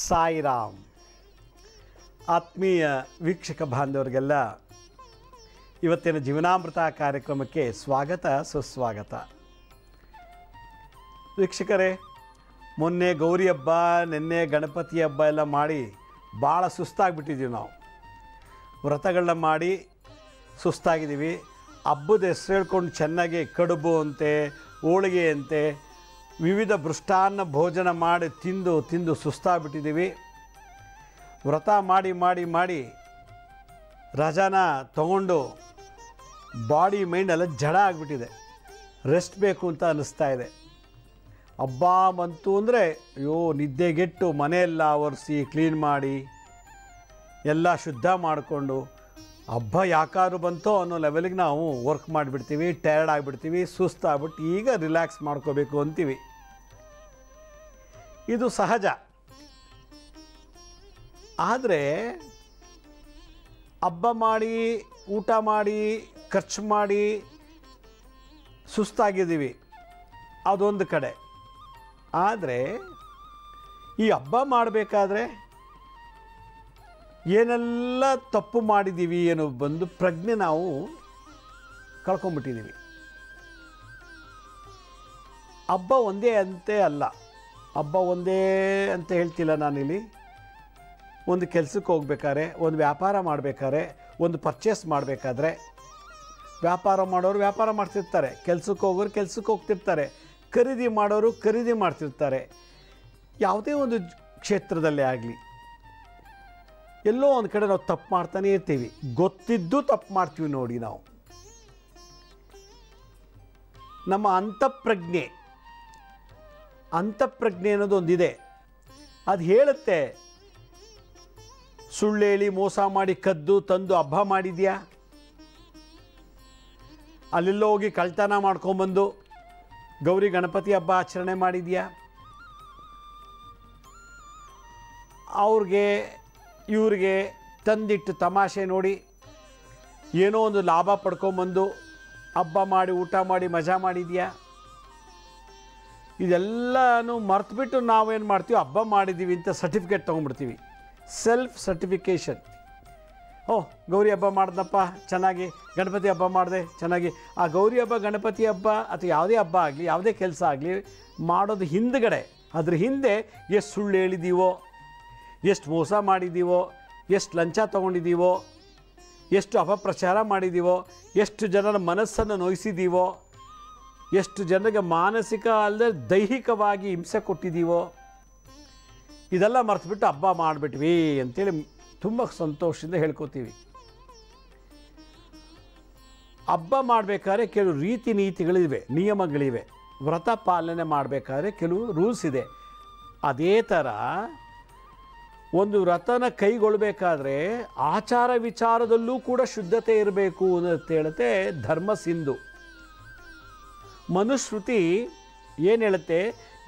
ಸಾಯಿರಾಮ್. ಆತ್ಮೀಯ ವೀಕ್ಷಕ ಬಾಂಧವರಿಗೆಲ್ಲ ಇವತ್ತಿನ ಜೀವನಾಮೃತ ಕಾರ್ಯಕ್ರಮಕ್ಕೆ ಸ್ವಾಗತ ಸುಸ್ವಾಗತ. ವೀಕ್ಷಕರೇ, ಮೊನ್ನೆ ಗೌರಿ ಹಬ್ಬ, ನಿನ್ನೆ ಗಣಪತಿ ಹಬ್ಬ ಎಲ್ಲ ಮಾಡಿ ಭಾಳ ಸುಸ್ತಾಗಿಬಿಟ್ಟಿದ್ದೀವಿ. ನಾವು ವ್ರತಗಳನ್ನ ಮಾಡಿ ಸುಸ್ತಾಗಿದ್ದೀವಿ. ಹಬ್ಬದ ಹೆಸರು ಹೇಳ್ಕೊಂಡು ಚೆನ್ನಾಗಿ ಕಡುಬು ಅಂತೆ, ಹೋಳಿಗೆ ಅಂತೆ, ವಿವಿಧ ಮೃಷ್ಟಾನ್ನ ಭೋಜನ ಮಾಡಿ ತಿಂದು ಸುಸ್ತಾಗ್ಬಿಟ್ಟಿದ್ದೀವಿ. ವ್ರತ ಮಾಡಿ ಮಾಡಿ ಮಾಡಿ ರಜಾನ ತಗೊಂಡು ಬಾಡಿ ಮೈಂಡ್ ಎಲ್ಲ ಜಡ ಆಗಿಬಿಟ್ಟಿದೆ. ರೆಸ್ಟ್ ಬೇಕು ಅಂತ ಅನ್ನಿಸ್ತಾ ಇದೆ. ಹಬ್ಬ ಬಂತು ಅಂದರೆ ಅಯ್ಯೋ ನಿದ್ದೆಗೆಟ್ಟು ಮನೆಯೆಲ್ಲ ಒರೆಸಿ ಕ್ಲೀನ್ ಮಾಡಿ ಎಲ್ಲ ಶುದ್ಧ ಮಾಡಿಕೊಂಡು ಹಬ್ಬ ಯಾಕಾದ್ರೂ ಬಂತೋ ಅನ್ನೋ ಲೆವೆಲಿಗೆ ನಾವು ವರ್ಕ್ ಮಾಡಿಬಿಡ್ತೀವಿ. ಟಯರ್ಡ್ ಆಗಿಬಿಡ್ತೀವಿ, ಸುಸ್ತಾಗ್ಬಿಟ್ಟು ಈಗ ರಿಲ್ಯಾಕ್ಸ್ ಮಾಡ್ಕೋಬೇಕು ಅಂತೀವಿ. ಇದು ಸಹಜ. ಆದರೆ ಹಬ್ಬ ಮಾಡಿ, ಊಟ ಮಾಡಿ, ಖರ್ಚು ಮಾಡಿ ಸುಸ್ತಾಗಿದ್ದೀವಿ, ಅದೊಂದು ಕಡೆ. ಆದರೆ ಈ ಹಬ್ಬ ಮಾಡಬೇಕಾದ್ರೆ ಏನೆಲ್ಲ ತಪ್ಪು ಮಾಡಿದ್ದೀವಿ ಅನ್ನೋ ಬಂದು ಪ್ರಜ್ಞೆ ನಾವು ಕಳ್ಕೊಂಬಿಟ್ಟಿದ್ದೀವಿ. ಹಬ್ಬ ಒಂದೇ ಅಂತೆ ಅಲ್ಲ, ಹಬ್ಬ ಒಂದೇ ಅಂತ ಹೇಳ್ತಿಲ್ಲ ನಾನಿಲ್ಲಿ. ಒಂದು ಕೆಲಸಕ್ಕೆ ಹೋಗ್ಬೇಕಾದ್ರೆ, ಒಂದು ವ್ಯಾಪಾರ ಮಾಡಬೇಕಾದ್ರೆ, ಒಂದು ಪರ್ಚೇಸ್ ಮಾಡಬೇಕಾದ್ರೆ, ವ್ಯಾಪಾರ ಮಾಡೋರು ವ್ಯಾಪಾರ ಮಾಡ್ತಿರ್ತಾರೆ, ಕೆಲಸಕ್ಕೆ ಹೋಗೋರು ಕೆಲಸಕ್ಕೆ ಹೋಗ್ತಿರ್ತಾರೆ, ಖರೀದಿ ಮಾಡೋರು ಖರೀದಿ ಮಾಡ್ತಿರ್ತಾರೆ. ಯಾವುದೇ ಒಂದು ಕ್ಷೇತ್ರದಲ್ಲೇ ಆಗಲಿ ಎಲ್ಲೋ ಒಂದು ಕಡೆ ನಾವು ತಪ್ಪು ಮಾಡ್ತಾನೇ ಇರ್ತೀವಿ. ಗೊತ್ತಿದ್ದು ತಪ್ಪು ಮಾಡ್ತೀವಿ ನೋಡಿ. ನಾವು ನಮ್ಮ ಅಂತಃಪ್ರಜ್ಞೆ ಅನ್ನೋದು ಒಂದಿದೆ. ಅದು ಹೇಳುತ್ತೆ, ಸುಳ್ಳೇಳಿ ಮೋಸ ಮಾಡಿ ಕದ್ದು ತಂದು ಹಬ್ಬ ಮಾಡಿದ್ಯಾ, ಅಲ್ಲೆಲ್ಲೋ ಹೋಗಿ ಕಳ್ತನ ಮಾಡ್ಕೊಂಬಂದು ಗೌರಿ ಗಣಪತಿ ಹಬ್ಬ ಆಚರಣೆ ಮಾಡಿದ್ಯಾ, ಅವ್ರಿಗೆ ಇವ್ರಿಗೆ ತಂದಿಟ್ಟು ತಮಾಷೆ ನೋಡಿ ಏನೋ ಒಂದು ಲಾಭ ಪಡ್ಕೊಂಬಂದು ಹಬ್ಬ ಮಾಡಿ ಊಟ ಮಾಡಿ ಮಜಾ ಮಾಡಿದ್ಯಾ. ಇದೆಲ್ಲನೂ ಮರೆತುಬಿಟ್ಟು ನಾವೇನು ಮಾಡ್ತೀವಿ, ಹಬ್ಬ ಮಾಡಿದ್ದೀವಿ ಅಂತ ಸರ್ಟಿಫಿಕೇಟ್ ತೊಗೊಂಡ್ಬಿಡ್ತೀವಿ. Self certification. ಓಹ್, ಗೌರಿ ಹಬ್ಬ ಮಾಡ್ದಪ್ಪ ಚೆನ್ನಾಗಿ, ಗಣಪತಿ ಹಬ್ಬ ಮಾಡಿದೆ ಚೆನ್ನಾಗಿ. ಆ ಗೌರಿ ಹಬ್ಬ, ಗಣಪತಿ ಹಬ್ಬ ಅಥವಾ ಯಾವುದೇ ಹಬ್ಬ ಆಗಲಿ, ಯಾವುದೇ ಕೆಲಸ ಆಗಲಿ ಮಾಡೋದು ಹಿಂದ್ಗಡೆ, ಅದ್ರ ಹಿಂದೆ ಎಷ್ಟು ಸುಳ್ಳು ಹೇಳಿದ್ದೀವೋ, ಎಷ್ಟು ಮೋಸ ಮಾಡಿದ್ದೀವೋ, ಎಷ್ಟು ಲಂಚ ತೊಗೊಂಡಿದ್ದೀವೋ, ಎಷ್ಟು ಅಪಪ್ರಚಾರ ಮಾಡಿದ್ದೀವೋ, ಎಷ್ಟು ಜನರ ಮನಸ್ಸನ್ನು ನೋಯಿಸಿದ್ದೀವೋ, ಎಷ್ಟು ಜನರಿಗೆ ಮಾನಸಿಕ ಅಲ್ಲದೆ ದೈಹಿಕವಾಗಿ ಹಿಂಸೆ ಕೊಟ್ಟಿದ್ದೀವೋ, ಇದೆಲ್ಲ ಮರೆತುಬಿಟ್ಟು ಹಬ್ಬ ಮಾಡಿಬಿಟ್ವಿ ಅಂತೇಳಿ ತುಂಬ ಸಂತೋಷದಿಂದ ಹೇಳ್ಕೊತೀವಿ. ಹಬ್ಬ ಮಾಡಬೇಕಾದ್ರೆ ಕೆಲವು ರೀತಿ ನೀತಿಗಳಿವೆ, ನಿಯಮಗಳಿವೆ. ವ್ರತ ಪಾಲನೆ ಮಾಡಬೇಕಾದ್ರೆ ಕೆಲವು ರೂಲ್ಸ್ ಇದೆ. ಅದೇ ಥರ ಒಂದು ವ್ರತನ ಕೈಗೊಳ್ಳಬೇಕಾದ್ರೆ ಆಚಾರ ವಿಚಾರದಲ್ಲೂ ಕೂಡ ಶುದ್ಧತೆ ಇರಬೇಕು ಅಂತ ಹೇಳುತ್ತೆ ಧರ್ಮ ಸಿಂಧು. ಮನುಶ್ರುತಿ ಏನು ಹೇಳುತ್ತೆ,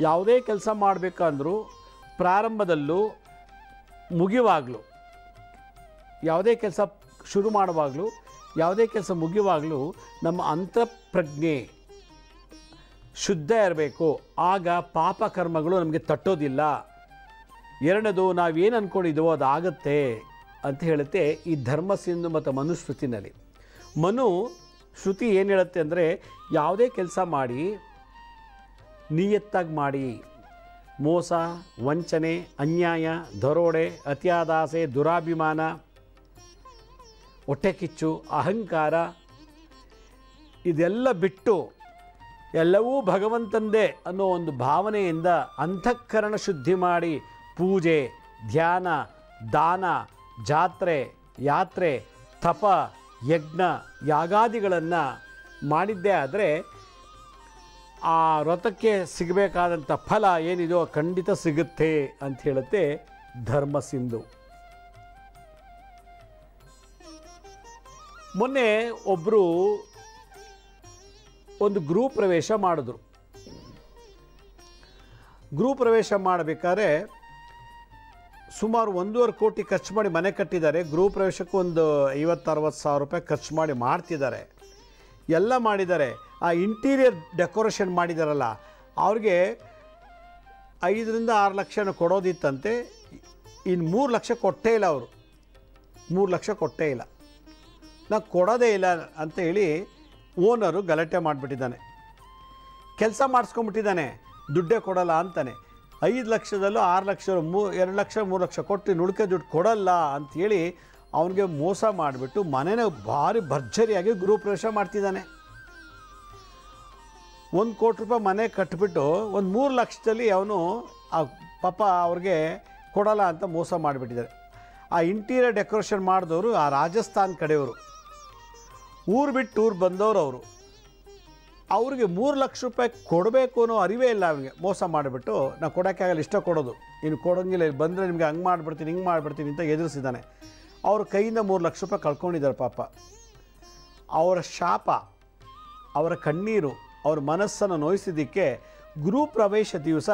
ಯಾವುದೇ ಕೆಲಸ ಮಾಡಬೇಕಂದ್ರೂ ಪ್ರಾರಂಭದಲ್ಲೂ ಮುಗಿಯುವಾಗಲೂ, ಯಾವುದೇ ಕೆಲಸ ಶುರು ಮಾಡುವಾಗಲೂ, ಯಾವುದೇ ಕೆಲಸ ಮುಗಿಯುವಾಗಲೂ ನಮ್ಮ ಅಂತಃಪ್ರಜ್ಞೆ ಶುದ್ಧ ಇರಬೇಕು. ಆಗ ಪಾಪ ಕರ್ಮಗಳು ನಮಗೆ ತಟ್ಟೋದಿಲ್ಲ. ಎರಡನೇದು, ನಾವೇನು ಅಂದ್ಕೊಂಡಿದ್ದೀವೋ ಅದಾಗತ್ತೆ ಅಂತ ಹೇಳುತ್ತೆ ಈ ಧರ್ಮ ಸಿಂಧು ಮತ್ತು ಮನುಶ್ರುತಿನಲ್ಲಿ. ಶ್ರುತಿ ಏನು ಹೇಳುತ್ತೆ ಅಂದರೆ, ಯಾವುದೇ ಕೆಲಸ ಮಾಡಿ ನಿಯತ್ತಾಗಿ ಮಾಡಿ. ಮೋಸ, ವಂಚನೆ, ಅನ್ಯಾಯ, ದರೋಡೆ, ಅತಿಯಾದ ಆಸೆ, ದುರಾಭಿಮಾನ, ಹೊಟ್ಟೆ ಕಿಚ್ಚು, ಅಹಂಕಾರ ಇದೆಲ್ಲ ಬಿಟ್ಟು ಎಲ್ಲವೂ ಭಗವಂತಂದೇ ಅನ್ನೋ ಒಂದು ಭಾವನೆಯಿಂದ ಅಂತಃಕರಣ ಶುದ್ಧಿ ಮಾಡಿ ಪೂಜೆ, ಧ್ಯಾನ, ದಾನ, ಜಾತ್ರೆ, ಯಾತ್ರೆ, ತಪ, ಯಜ್ಞ, ಯಾಗಾದಿಗಳನ್ನು ಮಾಡಿದ್ದೇ ಆದರೆ ಆ ವ್ರತಕ್ಕೆ ಸಿಗಬೇಕಾದಂಥ ಫಲ ಏನಿದೋ ಖಂಡಿತ ಸಿಗುತ್ತೆ ಅಂತ ಹೇಳುತ್ತೆ ಧರ್ಮ ಸಿಂಧು. ಮೊನ್ನೆ ಒಬ್ಬರು ಒಂದು ಗೃಹ ಪ್ರವೇಶ ಮಾಡಿದ್ರು. ಗೃಹ ಪ್ರವೇಶ ಮಾಡಬೇಕಾದ್ರೆ ಸುಮಾರು 1.5 ಕೋಟಿ ಖರ್ಚು ಮಾಡಿ ಮನೆ ಕಟ್ಟಿದ್ದಾರೆ. ಗೃಹ ಪ್ರವೇಶಕ್ಕೆ ಒಂದು 50-60 ಸಾವಿರ ರೂಪಾಯಿ ಖರ್ಚು ಮಾಡಿ ಮಾಡ್ತಿದ್ದಾರೆ. ಎಲ್ಲ ಮಾಡಿದ್ದಾರೆ. ಆ ಇಂಟೀರಿಯರ್ ಡೆಕೋರೇಷನ್ ಮಾಡಿದಾರಲ್ಲ, ಅವ್ರಿಗೆ 5 ರಿಂದ 6 ಲಕ್ಷನ ಕೊಡೋದಿತ್ತಂತೆ. ಇನ್ನು 3 ಲಕ್ಷ ಕೊಟ್ಟೇ ಇಲ್ಲ ಅವರು, 3 ಲಕ್ಷ ಕೊಟ್ಟೇ ಇಲ್ಲ, ನಾನು ಕೊಡೋದೇ ಇಲ್ಲ ಅಂತ ಹೇಳಿ ಓನರು ಗಲಾಟೆ ಮಾಡಿಬಿಟ್ಟಿದ್ದಾನೆ. ಕೆಲಸ ಮಾಡಿಸ್ಕೊಂಬಿಟ್ಟಿದ್ದಾನೆ, ದುಡ್ಡೇ ಕೊಡಲ್ಲ ಅಂತಾನೆ. 5 ಲಕ್ಷದಲ್ಲೂ 6 ಲಕ್ಷ 2 ಲಕ್ಷ 3 ಲಕ್ಷ ಕೊಟ್ಟು ನುಡ್ಕೆ ದುಡ್ಡು ಕೊಡಲ್ಲ ಅಂಥೇಳಿ ಅವನಿಗೆ ಮೋಸ ಮಾಡಿಬಿಟ್ಟು ಮನೆಯ ಭಾರಿ ಭರ್ಜರಿಯಾಗಿ ಗೃಹಪ್ರವೇಶ ಮಾಡ್ತಿದ್ದಾನೆ. 1 ಕೋಟಿ ರೂಪಾಯಿ ಮನೆ ಕಟ್ಟಿಬಿಟ್ಟು ಒಂದು 3 ಲಕ್ಷದಲ್ಲಿ ಅವನು ಪಾಪ ಅವ್ರಿಗೆ ಕೊಡಲ್ಲ ಅಂತ ಮೋಸ ಮಾಡಿಬಿಟ್ಟಿದ್ದಾರೆ. ಆ ಇಂಟೀರಿಯರ್ ಡೆಕೋರೇಷನ್ ಮಾಡಿದವರು ಆ ರಾಜಸ್ಥಾನ್ ಕಡೆಯವರು, ಊರು ಬಿಟ್ಟು ಊರು ಬಂದವರು ಅವರು. ಅವ್ರಿಗೆ 3 ಲಕ್ಷ ರೂಪಾಯಿ ಕೊಡಬೇಕು ಅನ್ನೋ ಅರಿವೇ ಇಲ್ಲ ಅವನಿಗೆ. ಮೋಸ ಮಾಡಿಬಿಟ್ಟು ನಾವು ಕೊಡೋಕ್ಕೆ ಆಗಲ್ಲ, ಇಷ್ಟ ಕೊಡೋದು, ಇನ್ನು ಕೊಡೋಂಗಿಲ್ಲ, ಇಲ್ಲಿ ಬಂದರೆ ನಿಮಗೆ ಹಂಗೆ ಮಾಡಿಬಿಡ್ತೀನಿ ಹಿಂಗೆ ಮಾಡಿಬಿಡ್ತೀನಿ ಅಂತ ಎದುರಿಸಿದ್ದಾನೆ. ಅವ್ರ ಕೈಯಿಂದ 3 ಲಕ್ಷ ರೂಪಾಯಿ ಕಳ್ಕೊಂಡಿದ್ದಾರೆ ಪಾಪ. ಅವರ ಶಾಪ, ಅವರ ಕಣ್ಣೀರು, ಅವ್ರ ಮನಸ್ಸನ್ನು ನೋಯಿಸಿದ್ದಕ್ಕೆ ಗೃಹ ಪ್ರವೇಶ ದಿವಸ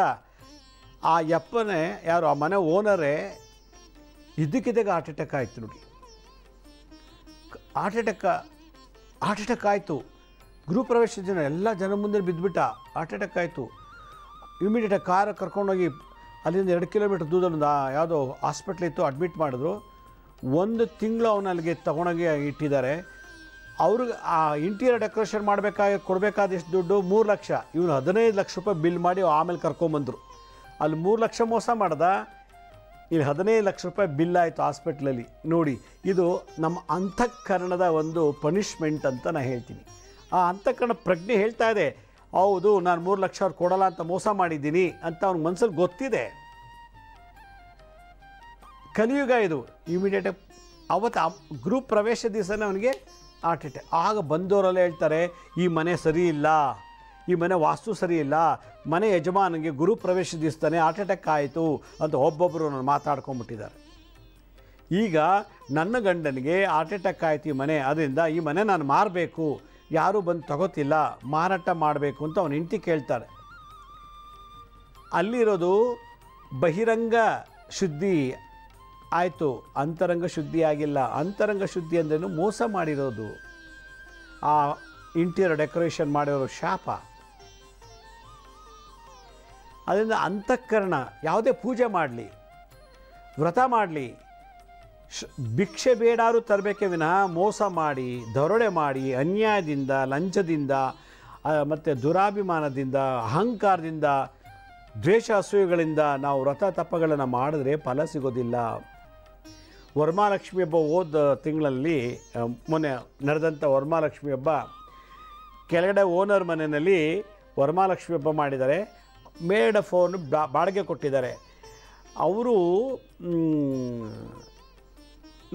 ಆ ಯಪ್ಪನೇ ಯಾರು ಆ ಮನೆ ಓನರೇ ಇದ್ದಕ್ಕಿದ್ದಾಗ ಹಾರ್ಟ್ ಅಟ್ಯಾಕ್ ಆಯಿತು ನೋಡಿ. ಹಾರ್ಟ್ ಅಟ್ಯಾಕ್ ಆಯಿತು. ಗೃಹ ಪ್ರವೇಶ ಜನ ಎಲ್ಲ ಜನ ಮುಂದೆ ಬಿದ್ದುಬಿಟ್ಟ, ಹಾರ್ಟ್ ಅಟ್ಯಾಕ್ ಆಯಿತು. ಇಮಿಡಿಯೇಟಾಗಿ ಕಾರ್ ಕರ್ಕೊಂಡೋಗಿ ಅಲ್ಲಿಂದ 2 ಕಿಲೋಮೀಟರ್ ದೂರದಿಂದ ಯಾವುದೋ ಹಾಸ್ಪಿಟ್ಲ್ ಇತ್ತು, ಅಡ್ಮಿಟ್ ಮಾಡಿದ್ರು. 1 ತಿಂಗಳು ಅವನು ಅಲ್ಲಿಗೆ ತೊಗೊಂಡೋಗಿ ಇಟ್ಟಿದ್ದಾರೆ. ಅವ್ರಿಗೆ ಆ ಇಂಟೀರಿಯರ್ ಡೆಕೋರೇಷನ್ ಕೊಡಬೇಕಾದ ಎಷ್ಟು ದುಡ್ಡು 3 ಲಕ್ಷ, ಇವನು 15 ಲಕ್ಷ ರೂಪಾಯಿ ಬಿಲ್ ಮಾಡಿ ಆಮೇಲೆ ಕರ್ಕೊಂಬಂದರು. ಅಲ್ಲಿ 3 ಲಕ್ಷ ಮೋಸ ಮಾಡ್ದ, ಇಲ್ಲಿ 15 ಲಕ್ಷ ರೂಪಾಯಿ ಬಿಲ್ ಆಯಿತು ಹಾಸ್ಪಿಟ್ಲಲ್ಲಿ. ನೋಡಿ, ಇದು ನಮ್ಮ ಅಂತಃಕರಣದ ಒಂದು ಪನಿಷ್ಮೆಂಟ್ ಅಂತ ನಾನು ಹೇಳ್ತೀನಿ. ಆ ಅಂತಃಕರಣ ಪ್ರಜ್ಞೆ ಹೇಳ್ತಾ ಇದೆ, ಹೌದು ನಾನು 3 ಲಕ್ಷ ಅವ್ರು ಕೊಡಲ್ಲ ಅಂತ ಮೋಸ ಮಾಡಿದ್ದೀನಿ ಅಂತ ಅವ್ನ ಮನಸ್ಸಲ್ಲಿ ಗೊತ್ತಿದೆ. ಕಲಿಯುಗ ಇದು. ಇಮಿಡಿಯೇಟಾಗಿ ಅವತ್ತು ಗೃಹ ಪ್ರವೇಶ ದಿವಸನೇ ಅವನಿಗೆ ಹಾರ್ಟ್ ಅಟ್ಯಾಕ್. ಆಗ ಬಂದವರೆಲ್ಲ ಹೇಳ್ತಾರೆ, ಈ ಮನೆ ಸರಿ ಇಲ್ಲ, ಈ ಮನೆ ವಾಸ್ತು ಸರಿ ಇಲ್ಲ, ಮನೆ ಯಜಮಾನಿಗೆ ಗೃಹ ಪ್ರವೇಶ ದಿವಸನೇ ಹಾರ್ಟ್ ಅಟ್ಯಾಕ್ ಆಯಿತು ಅಂತ ಒಬ್ಬೊಬ್ಬರು ಮಾತಾಡ್ಕೊಂಡ್ಬಿಟ್ಟಿದ್ದಾರೆ. ಈಗ ನನ್ನ ಗಂಡನಿಗೆ ಹಾರ್ಟ್ ಅಟ್ಯಾಕ್ ಆಯಿತು ಈ ಮನೆ, ಅದರಿಂದ ಈ ಮನೆ ನಾನು ಮಾರಬೇಕು, ಯಾರೂ ಬಂದು ತಗೋತಿಲ್ಲ, ಮಾರಾಟ ಮಾಡಬೇಕು ಅಂತ ಅವನು ಹೆಂಡತಿ ಕೇಳ್ತಾರೆ. ಅಲ್ಲಿರೋದು ಬಹಿರಂಗ ಶುದ್ಧಿ ಆಯಿತು, ಅಂತರಂಗ ಶುದ್ಧಿ ಆಗಿಲ್ಲ. ಅಂತರಂಗ ಶುದ್ಧಿ ಅಂದ್ರೇನು? ಮೋಸ ಮಾಡಿರೋದು, ಆ ಇಂಟೀರಿಯರ್ ಡೆಕೋರೇಷನ್ ಮಾಡಿರೋ ಶಾಪ. ಅದರಿಂದ ಅಂತಃಕರಣ ಯಾವುದೇ ಪೂಜೆ ಮಾಡಲಿ, ವ್ರತ ಮಾಡಲಿ, ಭಿಕ್ಷೆ ಬೇಡಾರು ತರಬೇಕೇ ವಿನಃ ಮೋಸ ಮಾಡಿ, ದರೋಡೆ ಮಾಡಿ, ಅನ್ಯಾಯದಿಂದ, ಲಂಚದಿಂದ ಮತ್ತು ದುರಾಭಿಮಾನದಿಂದ, ಅಹಂಕಾರದಿಂದ, ದ್ವೇಷ ಅಸೂಯೆಗಳಿಂದ ನಾವು ವ್ರತ ತಪ್ಪಗಳನ್ನು ಮಾಡಿದ್ರೆ ಫಲ ಸಿಗೋದಿಲ್ಲ. ವರಮಹಾಲಕ್ಷ್ಮಿ ಹಬ್ಬ ಹೋದ ತಿಂಗಳಲ್ಲಿ ಮೊನ್ನೆ ನಡೆದಂಥ ವರಮಹಾಲಕ್ಷ್ಮಿ ಹಬ್ಬ, ಕೆಳಗಡೆ ಓನರ್ ಮನೆಯಲ್ಲಿ ವರಮಹಾಲಕ್ಷ್ಮಿ ಹಬ್ಬ ಮಾಡಿದ್ದಾರೆ. ಮೇಡ್ ಫೋನ್ ಬಾಡಿಗೆ ಕೊಟ್ಟಿದ್ದಾರೆ. ಅವರು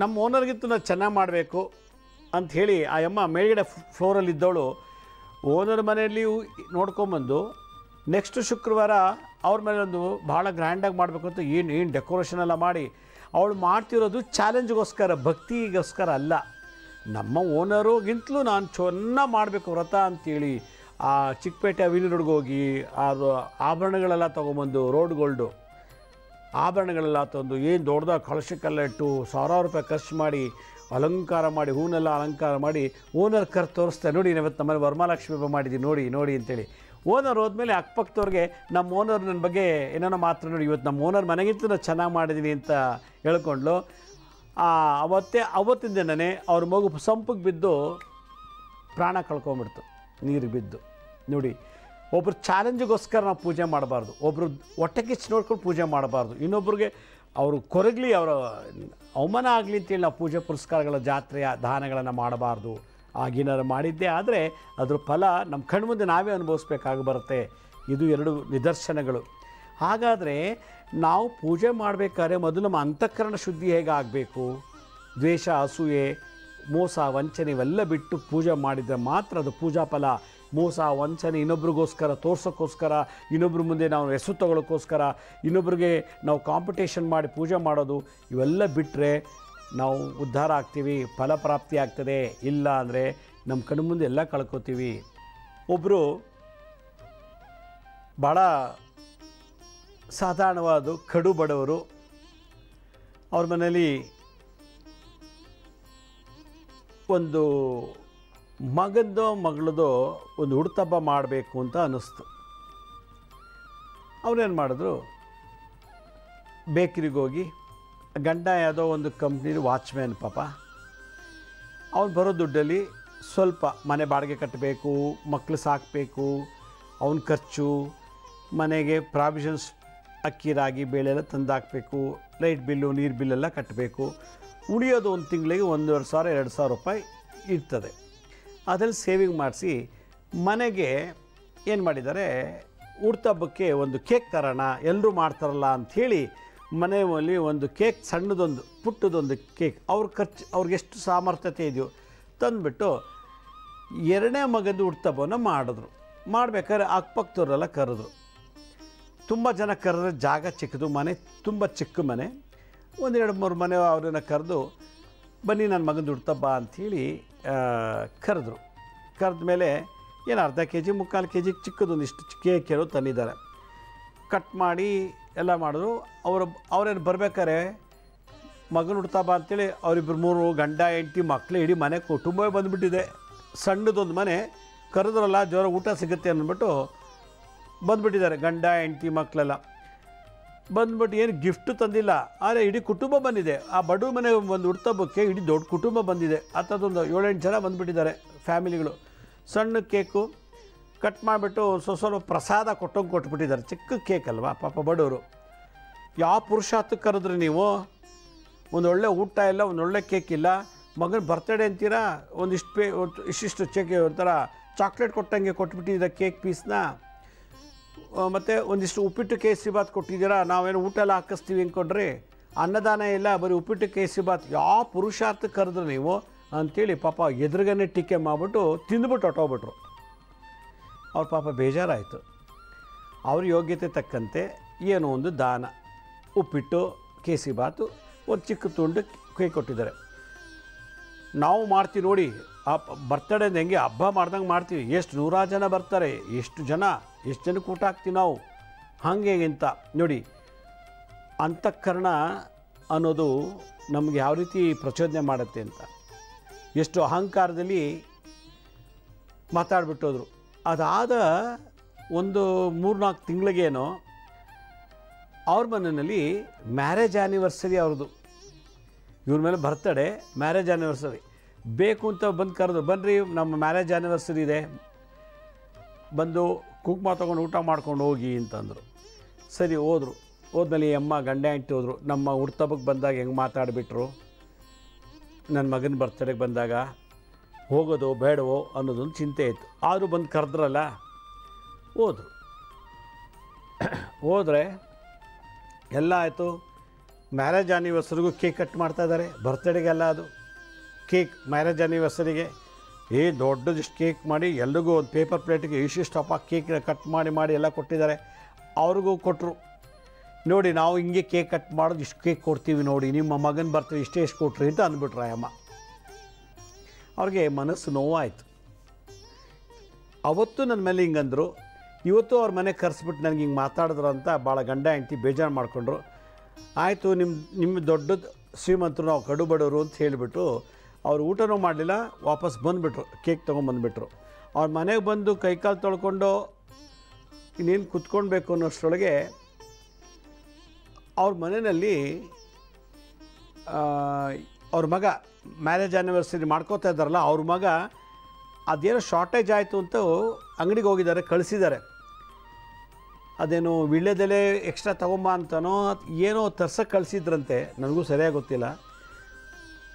ನಮ್ಮ ಓನರ್ಗಿಂತ ನಾವು ಚೆನ್ನಾಗಿ ಮಾಡಬೇಕು ಅಂಥೇಳಿ ಆ ಅಮ್ಮ ಮೇಲ್ಗಡೆ ಫ್ಲೋರಲ್ಲಿದ್ದವಳು ಓನರ್ ಮನೆಯಲ್ಲಿ ನೋಡ್ಕೊಂಬಂದು ನೆಕ್ಸ್ಟ್ ಶುಕ್ರವಾರ ಅವ್ರ ಮನೆಯೊಂದು ಭಾಳ ಗ್ರ್ಯಾಂಡಾಗಿ ಮಾಡಬೇಕು ಅಂತ ಏನು ಡೆಕೋರೇಷನ್ ಎಲ್ಲ ಮಾಡಿ ಅವಳು ಮಾಡ್ತಿರೋದು ಚಾಲೆಂಜ್ಗೋಸ್ಕರ, ಭಕ್ತಿಗೋಸ್ಕರ ಅಲ್ಲ. ನಮ್ಮ ಓನರುಗಿಂತಲೂ ನಾನು ಚೆನ್ನಾಗಿ ಮಾಡಬೇಕು ವ್ರತ ಅಂಥೇಳಿ ಆ ಚಿಕ್ಕಪೇಟೆ ಅವಿನಿ ರೋಡ್ಗೆ ಹೋಗಿ ಆಭರಣಗಳೆಲ್ಲ ತೊಗೊಂಬಂದು, ರೋಡ್ ಗೋಲ್ಡು ಆಭರಣಗಳೆಲ್ಲ ತಂದು ಏನು ದೊಡ್ಡದಾಗಿ ಕಳಶಕ್ಕೆಲ್ಲ ಇಟ್ಟು 1000 ರೂಪಾಯಿ ಖರ್ಚು ಮಾಡಿ ಅಲಂಕಾರ ಮಾಡಿ, ಹೂನೆಲ್ಲ ಅಲಂಕಾರ ಮಾಡಿ ಓನರ್ ತೋರಿಸ್ತಾರೆ, ನೋಡಿ ಇವತ್ತು ನಮ್ಮಲ್ಲಿ ವರಮಹಾಲಕ್ಷ್ಮಿ ಹಬ್ಬ ಮಾಡಿದ್ದೀವಿ ನೋಡಿ ನೋಡಿ ಅಂತೇಳಿ. ಓನರ್ ಹೋದ್ಮೇಲೆ ಅಕ್ಕಪಕ್ಕದವ್ರಿಗೆ ನಮ್ಮ ಓನರ್ ನನ್ನ ಬಗ್ಗೆ ಏನೇನೋ ಮಾತ್ರ ನೋಡಿ, ಇವತ್ತು ನಮ್ಮ ಓನರ್ ಮನೆಗಿಂತ ನಾನು ಚೆನ್ನಾಗಿ ಮಾಡಿದ್ದೀನಿ ಅಂತ ಹೇಳ್ಕೊಂಡ್ಲು. ಅವತ್ತಿನ ದಿನವೇ ಅವ್ರ ಮಗು ಸಂಪಿಗೆ ಬಿದ್ದು ಪ್ರಾಣ ಕಳ್ಕೊಂಬಿಡ್ತು, ನೀರಿಗೆ ಬಿದ್ದು. ನೋಡಿ, ಒಬ್ಬರು ಚಾಲೆಂಜಿಗೋಸ್ಕರ ನಾವು ಪೂಜೆ ಮಾಡಬಾರ್ದು, ಒಬ್ಬರು ಹೊಟ್ಟೆ ಕಿಚ್ಚು ನೋಡ್ಕೊಂಡು ಪೂಜೆ ಮಾಡಬಾರ್ದು, ಇನ್ನೊಬ್ರಿಗೆ ಅವರು ಕೊರಗಲಿ, ಅವರ ಅವಮಾನ ಆಗಲಿ ಅಂತೇಳಿ ನಾವು ಪೂಜೆ ಪುರಸ್ಕಾರಗಳ ಜಾತ್ರೆಯ ದಾನಗಳನ್ನು ಮಾಡಬಾರ್ದು. ಆಗಿನಾರು ಮಾಡಿದ್ದೇ ಆದರೆ ಅದ್ರ ಫಲ ನಮ್ಮ ಕಣ್ಮುಂದೆ ನಾವೇ ಅನುಭವಿಸ್ಬೇಕಾಗಿ ಬರುತ್ತೆ. ಇದು 2 ನಿದರ್ಶನಗಳು. ಹಾಗಾದರೆ ನಾವು ಪೂಜೆ ಮಾಡಬೇಕಾದ್ರೆ ಮೊದಲು ನಮ್ಮ ಅಂತಃಕರಣ ಶುದ್ಧಿ ಹೇಗೆ ಆಗಬೇಕು? ದ್ವೇಷ, ಅಸೂಯೆ, ಮೋಸ, ವಂಚನೆ ಇವೆಲ್ಲ ಬಿಟ್ಟು ಪೂಜೆ ಮಾಡಿದರೆ ಮಾತ್ರ ಅದು ಪೂಜಾ ಫಲ. ಮೋಸ, ವಂಚನೆ, ಇನ್ನೊಬ್ರಿಗೋಸ್ಕರ ತೋರ್ಸೋಕ್ಕೋಸ್ಕರ, ಇನ್ನೊಬ್ಬರ ಮುಂದೆ ನಾವು ಹೆಸರು ತಗೊಳ್ಳೋಕ್ಕೋಸ್ಕರ, ಇನ್ನೊಬ್ರಿಗೆ ನಾವು ಕಾಂಪಿಟೇಷನ್ ಮಾಡಿ ಪೂಜೆ ಮಾಡೋದು, ಇವೆಲ್ಲ ಬಿಟ್ಟರೆ ನಾವು ಉದ್ಧಾರ ಆಗ್ತೀವಿ, ಫಲಪ್ರಾಪ್ತಿ ಆಗ್ತದೆ. ಇಲ್ಲ ಅಂದರೆ ನಮ್ಮ ಕಣ್ಣು ಮುಂದೆ ಎಲ್ಲ ಕಳ್ಕೊತೀವಿ. ಒಬ್ಬರು ಭಾಳ ಸಾಧಾರಣವಾದ ಕಡು ಬಡವರು, ಅವ್ರ ಮನೇಲಿ ಒಂದು ಮಗಂದೋ ಮಗಳದೋ ಒಂದು ಹುಡುತಬ್ಬ ಮಾಡಬೇಕು ಅಂತ ಅನ್ನಿಸ್ತು. ಅವ್ರೇನು ಮಾಡಿದ್ರು, ಬೇಕ್ರಿಗೆ ಹೋಗಿ ಗಂಡ ಯಾವುದೋ ಒಂದು ಕಂಪ್ನಿಲಿ ವಾಚ್ಮ್ಯಾನ್ ಪಾಪ. ಅವ್ನು ಬರೋ ದುಡ್ಡಲ್ಲಿ ಸ್ವಲ್ಪ ಮನೆ ಬಾಡಿಗೆ ಕಟ್ಟಬೇಕು, ಮಕ್ಕಳು ಸಾಕಬೇಕು, ಅವನ ಖರ್ಚು, ಮನೆಗೆ ಪ್ರಾವಿಷನ್ಸ್ ಅಕ್ಕಿ ರಾಗಿ ಬೇಳೆ ಎಲ್ಲ ತಂದಾಕಬೇಕು, ಲೈಟ್ ಬಿಲ್ಲು ನೀರು ಬಿಲ್ಲೆಲ್ಲ ಕಟ್ಟಬೇಕು. ಉಳಿಯೋದು ಒಂದು ತಿಂಗಳಿಗೆ 1,500 2,000 ರೂಪಾಯಿ ಇರ್ತದೆ. ಅದರಲ್ಲಿ ಸೇವಿಂಗ್ ಮಾಡಿಸಿ ಮನೆಗೆ ಏನು ಮಾಡಿದ್ದಾರೆ, ಹುಟ್ಟುಹಬ್ಬಕ್ಕೆ ಒಂದು ಕೇಕ್ ತರೋಣ, ಎಲ್ಲರೂ ಮಾಡ್ತಾರಲ್ಲ ಅಂಥೇಳಿ ಮನೆಯಲ್ಲಿ ಒಂದು ಕೇಕ್, ಸಣ್ಣದೊಂದು ಪುಟ್ಟದೊಂದು ಕೇಕ್, ಅವ್ರಿಗೆ ಎಷ್ಟು ಸಾಮರ್ಥ್ಯತೆ ಇದೆಯೋ ತಂದುಬಿಟ್ಟು 2ನೇ ಮಗಂದು ಹುಟ್ಟುಹಬ್ಬವನ್ನು ಮಾಡಿದ್ರು. ಮಾಡಬೇಕಾದ್ರೆ ಅಕ್ಕಪಕ್ಕದವರೆಲ್ಲ ಕರೆದ್ರು. ತುಂಬ ಜನ ಕರೆದ್ರೆ ಜಾಗ ಚಿಕ್ಕದು, ಮನೆ ತುಂಬ ಚಿಕ್ಕ ಮನೆ. 1-2-3 ಮನೆ ಅವ್ರನ್ನ ಕರೆದು ಬನ್ನಿ ನನ್ನ ಮಗಂದು ಹುಟ್ಟುಹಬ್ಬ ಅಂಥೇಳಿ ಕರೆದ್ರು. ಕರೆದ ಮೇಲೆ ಏನು ಅರ್ಧ ಕೆ ಜಿ 3/4 ಕೆ ಜಿ ಚಿಕ್ಕದೊಂದಿಷ್ಟು ಕೇಕ್ ಏನೋ ತಂದಿದ್ದಾರೆ. ಕಟ್ ಮಾಡಿ ಎಲ್ಲ ಮಾಡಿದ್ರು. ಅವ್ರೇನು ಬರ್ಬೇಕಾರೆ ಮಗನ ಹುಟ್ಟುಹಬ್ಬ ಅಂಥೇಳಿ ಅವರಿಬ್ಬರು 3 ಗಂಡ ಹೆಂಡತಿ ಮಕ್ಕಳು ಇಡೀ ಮನೆ ಕುಟುಂಬವೇ ಬಂದುಬಿಟ್ಟಿದೆ. ಸಣ್ಣದೊಂದು ಮನೆ, ಕರೆದ್ರಲ್ಲ ಜೋರ ಊಟ ಸಿಗುತ್ತೆ ಅಂದ್ಬಿಟ್ಟು ಬಂದುಬಿಟ್ಟಿದ್ದಾರೆ ಗಂಡ ಹೆಂಡತಿ ಮಕ್ಕಳೆಲ್ಲ. ಬಂದ್ಬಿಟ್ಟು ಏನು ಗಿಫ್ಟು ತಂದಿಲ್ಲ, ಆದರೆ ಇಡೀ ಕುಟುಂಬ ಬಂದಿದೆ. ಆ ಬಡವ ಮನೆ ಒಂದು ಹುಟ್ಟುಹಬ್ಬಕ್ಕೆ ಇಡೀ ದೊಡ್ಡ ಕುಟುಂಬ ಬಂದಿದೆ. ಅಂಥದ್ದೊಂದು 7-8 ಜನ ಬಂದುಬಿಟ್ಟಿದ್ದಾರೆ ಫ್ಯಾಮಿಲಿಗಳು. ಸಣ್ಣ ಕೇಕು ಕಟ್ ಮಾಡಿಬಿಟ್ಟು ಸ್ವಲ್ಪ ಪ್ರಸಾದ ಕೊಟ್ಬಿಟ್ಟಿದ್ದಾರೆ. ಚಿಕ್ಕ ಕೇಕ್ ಅಲ್ವಾ ಪಾಪ ಬಡವರು. ಯಾವ ಪುರುಷಾರ್ಥಕ್ಕೆ ಕರೆದ್ರಿ ನೀವು? ಒಂದೊಳ್ಳೆ ಊಟ ಇಲ್ಲ, ಒಂದೊಳ್ಳೆ ಕೇಕ್ ಇಲ್ಲ, ಮಗನ ಬರ್ತಡೇ ಅಂತೀರಾ ಇಷ್ಟಿಷ್ಟು ಚೆಕ್ ಒಂಥರ ಚಾಕ್ಲೇಟ್ ಕೊಟ್ಟಂಗೆ ಕೊಟ್ಬಿಟ್ಟಿದ್ದೀರ ಕೇಕ್ ಪೀಸ್ನ. ಮತ್ತು ಒಂದಿಷ್ಟು ಉಪ್ಪಿಟ್ಟು ಕೇಸರಿಬಾತ್ ಕೊಟ್ಟಿದ್ದೀರಾ, ನಾವೇನು ಊಟ ಎಲ್ಲ ಹಾಕಿಸ್ತೀವಿ ಅಂದ್ಕೊಂಡ್ರಿ. ಅನ್ನದಾನ ಇಲ್ಲ, ಬರೀ ಉಪ್ಪಿಟ್ಟು ಕೇಸರಿಬಾತ್. ಯಾವ ಪುರುಷಾರ್ಥಕ್ಕೆ ಕರೆದ್ರು ನೀವು ಅಂಥೇಳಿ ಪಾಪ ಎದುರುಗನೆ ಟೀಕೆ ಮಾಡಿಬಿಟ್ಟು ತಿಂದುಬಿಟ್ಟು ಹೊಟ್ಟೋಗ್ಬಿಟ್ರು. ಅವ್ರ ಪಾಪ ಬೇಜಾರಾಯಿತು. ಅವ್ರ ಯೋಗ್ಯತೆ ತಕ್ಕಂತೆ ಏನೋ ಒಂದು ದಾನ, ಉಪ್ಪಿಟ್ಟು ಕೇಸರಿಬಾತು, ಒಂದು ಚಿಕ್ಕ ತುಂಡು ಕೇಕ್ ಕೊಟ್ಟಿದ್ದಾರೆ. ನಾವು ಮಾಡ್ತೀವಿ ನೋಡಿ, ಆ ಬರ್ತಡೇದು ಹೆಂಗೆ ಹಬ್ಬ ಮಾಡ್ದಂಗೆ ಮಾಡ್ತೀವಿ. ಎಷ್ಟು 100 ಜನ ಬರ್ತಾರೆ, ಎಷ್ಟು ಜನಕ್ಕೆ ಊಟ ಹಾಕ್ತೀವಿ ನಾವು, ಹಾಗೆ ಅಂತ ನೋಡಿ. ಅಂತಃಕರಣ ಅನ್ನೋದು ನಮಗೆ ಯಾವ ರೀತಿ ಪ್ರಚೋದನೆ ಮಾಡುತ್ತೆ ಅಂತ ಎಷ್ಟು ಅಹಂಕಾರದಲ್ಲಿ ಮಾತಾಡ್ಬಿಟ್ಟೋದ್ರು. ಅದಾದ ಒಂದು 3-4 ತಿಂಗಳಿಗೇನೋ ಅವ್ರ ಮನೆಯಲ್ಲಿ ಮ್ಯಾರೇಜ್ ಆ್ಯನಿವರ್ಸರಿ ಅವ್ರದ್ದು. ಇವ್ರ ಮೇಲೆ ಬರ್ತಡೇ, ಮ್ಯಾರೇಜ್ ಆ್ಯನಿವರ್ಸರಿ ಬೇಕು ಅಂತ ಬಂದು ಕರೆದ್ರು. ಬನ್ನಿರಿ ನಮ್ಮ ಮ್ಯಾರೇಜ್ ಆ್ಯನಿವರ್ಸರಿ ಇದೆ, ಬಂದು ಕುಂಕುಮ ತೊಗೊಂಡು ಊಟ ಮಾಡ್ಕೊಂಡು ಹೋಗಿ ಅಂತಂದರು. ಸರಿ ಹೋದರು. ಹೋದ್ಮೇಲೆ ಅಮ್ಮ ಗಂಡ ಹೆಂಡತಿ ಹೋದರು. ನಮ್ಮ ಹುಟ್ಟುಹಬ್ಬಕ್ಕೆ ಬಂದಾಗ ಹೆಂಗೆ ಮಾತಾಡಿಬಿಟ್ರು, ನನ್ನ ಮಗನ ಬರ್ತಡೇಗೆ ಬಂದಾಗ ಹೋಗೋದು ಬೇಡವೋ ಅನ್ನೋದೊಂದು ಚಿಂತೆ ಇತ್ತು. ಆದರೂ ಬಂದು ಕರೆದ್ರಲ್ಲ, ಹೋದರೆ ಎಲ್ಲ ಆಯಿತು. ಮ್ಯಾರೇಜ್ ಆ್ಯನಿವರ್ಸರಿಗೂ ಕೇಕ್ ಕಟ್ ಮಾಡ್ತಾಯಿದ್ದಾರೆ. ಬರ್ತಡೇಗೆಲ್ಲ ಅದು ಕೇಕ್ ಮ್ಯಾರೇಜ್ ಆ್ಯನಿವರ್ಸರಿಗೆ ದೊಡ್ಡದಿಷ್ಟು ಕೇಕ್ ಮಾಡಿ ಎಲ್ರಿಗೂ ಒಂದು ಪೇಪರ್ ಪ್ಲೇಟಿಗೆ ಇಷ್ಟಿಷ್ಟಪ್ಪ ಕೇಕ್ನ ಕಟ್ ಮಾಡಿ ಎಲ್ಲ ಕೊಟ್ಟಿದ್ದಾರೆ. ಅವ್ರಿಗೂ ಕೊಟ್ಟರು. ನೋಡಿ ನಾವು ಹಿಂಗೆ ಕೇಕ್ ಕಟ್ ಮಾಡೋದು, ಇಷ್ಟು ಕೇಕ್ ಕೊಡ್ತೀವಿ ನೋಡಿ, ನಿಮ್ಮ ಮಗನ ಬರ್ತಡೇ ಇಷ್ಟೇ ಕೊಟ್ರಿ ಅಂತ ಅಂದ್ಬಿಟ್ರು ಅಮ್ಮ. ಅವ್ರಿಗೆ ಮನಸ್ಸು ನೋವಾಯಿತು. ಅವತ್ತು ನನ್ನ ಮೇಲೆ ಹಿಂಗಂದರು, ಇವತ್ತು ಅವ್ರ ಮನೆಗೆ ಕರೆಸ್ಬಿಟ್ಟು ನನಗೆ ಹಿಂಗೆ ಮಾತಾಡಿದ್ರು ಅಂತ ಭಾಳ ಗಂಡ ಹೆಂಡತಿ ಬೇಜಾರು ಮಾಡಿಕೊಂಡ್ರು. ಆಯಿತು, ನಿಮ್ಮ ದೊಡ್ಡದು ಶ್ರೀಮಂತರು, ನಾವು ಕಡು ಬಡವರು ಅಂತ ಹೇಳಿಬಿಟ್ಟು ಅವ್ರು ಊಟನೂ ಮಾಡಲಿಲ್ಲ, ವಾಪಸ್ ಬಂದುಬಿಟ್ರು. ಕೇಕ್ ತೊಗೊಂಬಂದುಬಿಟ್ರು. ಅವ್ರ ಮನೆಗೆ ಬಂದು ಕೈಕಾಲು ತೊಳ್ಕೊಂಡು ಇನ್ನೇನು ಕುತ್ಕೊಳ್ಬೇಕು ಅನ್ನೋಷ್ಟರೊಳಗೆ ಅವ್ರ ಮನೆಯಲ್ಲಿ ಅವ್ರ ಮಗ ಮ್ಯಾರೇಜ್ ಆ್ಯನಿವರ್ಸರಿ ಮಾಡ್ಕೋತಾ ಇದ್ದಾರಲ್ಲ, ಅವ್ರ ಮಗ ಅದೇನೋ ಶಾರ್ಟೇಜ್ ಆಯಿತು ಅಂತ ಅಂಗಡಿಗೆ ಹೋಗಿದ್ದಾರೆ, ಕಳಿಸಿದ್ದಾರೆ. ಅದೇನು ವೀಳ್ಯದೆಲೆ ಎಕ್ಸ್ಟ್ರಾ ತೊಗೊಂಬ ಅಂತನೋ ಏನೋ ತರ್ಸಕ್ಕೆ ಕಳಿಸಿದ್ರಂತೆ, ನನಗೂ ಸರಿಯಾಗಿ ಗೊತ್ತಿಲ್ಲ.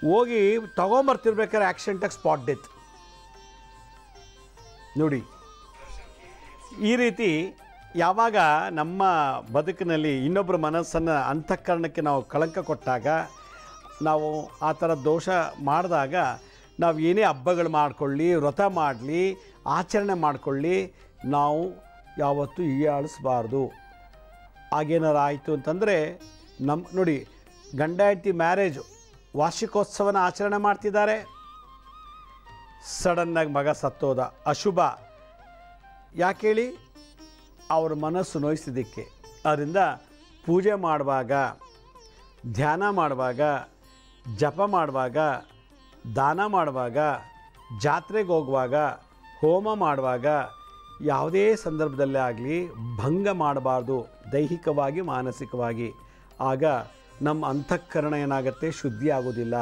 ಹೋಗಿ ತೊಗೊಂಬರ್ತಿರ್ಬೇಕಾದ್ರೆ ಆಕ್ಸಿಡೆಂಟಾಗಿ ಸ್ಪಾಟ್ ಡೆತ್. ನೋಡಿ, ಈ ರೀತಿ ಯಾವಾಗ ನಮ್ಮ ಬದುಕಿನಲ್ಲಿ ಇನ್ನೊಬ್ಬರ ಮನಸ್ಸನ್ನು ಅಂತಃಕರಣಕ್ಕೆ ನಾವು ಕಳಂಕ ಕೊಟ್ಟಾಗ, ನಾವು ಆ ಥರ ದೋಷ ಮಾಡಿದಾಗ, ನಾವು ಏನೇ ಹಬ್ಬಗಳು ಮಾಡಿಕೊಳ್ಳಿ, ವ್ರತ ಮಾಡಲಿ, ಆಚರಣೆ ಮಾಡಿಕೊಳ್ಳಿ, ನಾವು ಯಾವತ್ತೂ ಹೀಯಾಳಿಸಬಾರ್ದು. ಆಗೇನಾರು ಆಯಿತು ಅಂತಂದರೆ ನೋಡಿ, ಗಂಡ ಹೆಂಡತಿ ಮ್ಯಾರೇಜು ವಾರ್ಷಿಕೋತ್ಸವನ ಆಚರಣೆ ಮಾಡ್ತಿದ್ದಾರೆ. ಸಡನ್ನಾಗಿ ಮಗ ಸತ್ತೋದ, ಅಶುಭ. ಯಾಕೆ ಹೇಳಿ? ಅವ್ರ ಮನಸ್ಸು ನೋಯಿಸಿದ್ದಕ್ಕೆ. ಅದರಿಂದ ಪೂಜೆ ಮಾಡುವಾಗ, ಧ್ಯಾನ ಮಾಡುವಾಗ, ಜಪ ಮಾಡುವಾಗ, ದಾನ ಮಾಡುವಾಗ, ಜಾತ್ರೆಗೆ ಹೋಗುವಾಗ, ಹೋಮ ಮಾಡುವಾಗ, ಯಾವುದೇ ಸಂದರ್ಭದಲ್ಲೇ ಆಗಲಿ ಭಂಗ ಮಾಡಬಾರ್ದು, ದೈಹಿಕವಾಗಿ ಮಾನಸಿಕವಾಗಿ. ಆಗ ನಮ್ಮ ಅಂತಃಕರಣ ಏನಾಗುತ್ತೆ, ಶುದ್ಧಿ ಆಗೋದಿಲ್ಲ.